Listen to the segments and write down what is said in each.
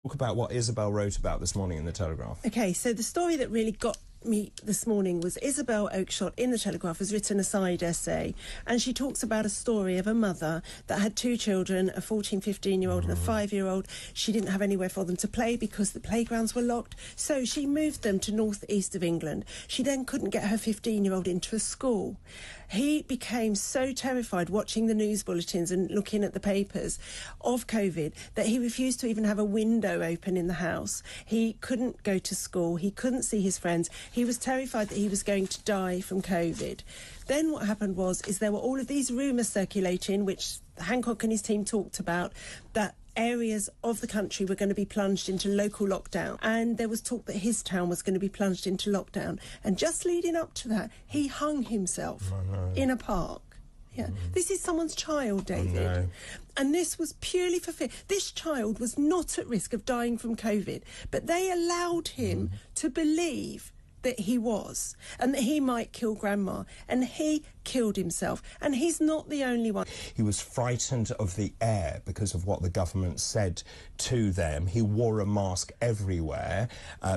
Talk about what Isabel wrote about this morning in the Telegraph. OK, so the story that really got me this morning was Isabel Oakeshott in the Telegraph has written a side essay, and she talks about a story of a mother that had two children, a 14-15-year-old and a 5-year-old. She didn't have anywhere for them to play because the playgrounds were locked, so she moved them to north-east of England. She then couldn't get her 15-year-old into a school. He became so terrified watching the news bulletins and looking at the papers of COVID that he refused to even have a window open in the house. He couldn't go to school. He couldn't see his friends. He was terrified that he was going to die from COVID. Then what happened was there were all of these rumours circulating, which Hancock and his team talked about, that areas of the country were going to be plunged into local lockdown, and there was talk that his town was going to be plunged into lockdown. And just leading up to that, he hung himself in a park. Yeah, this is someone's child, David. And this was purely for fear. This child was not at risk of dying from COVID, but they allowed him to believe that he was, and that he might kill Grandma, and he killed himself, and he's not the only one. He was frightened of the air because of what the government said to them. He wore a mask everywhere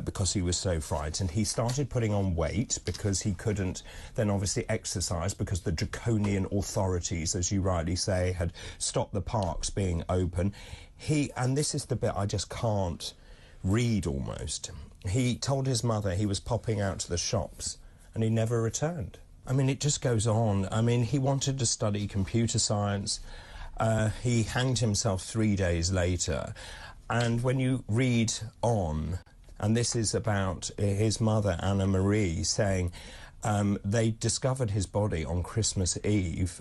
because he was so frightened. He started putting on weight because he couldn't then obviously exercise because the draconian authorities, as you rightly say, had stopped the parks being open. And this is the bit I just can't read almost. He told his mother he was popping out to the shops and he never returned. I mean, it just goes on. I mean, he wanted to study computer science. He hanged himself 3 days later. And when you read on, and this is about his mother, Anna Marie, saying they discovered his body on Christmas Eve.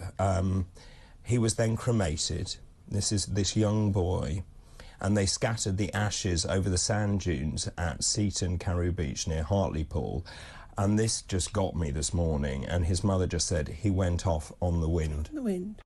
He was then cremated. This is this young boy. And they scattered the ashes over the sand dunes at Seaton Carew Beach near Hartlepool. And this just got me this morning. And his mother just said he went off on the wind. The wind.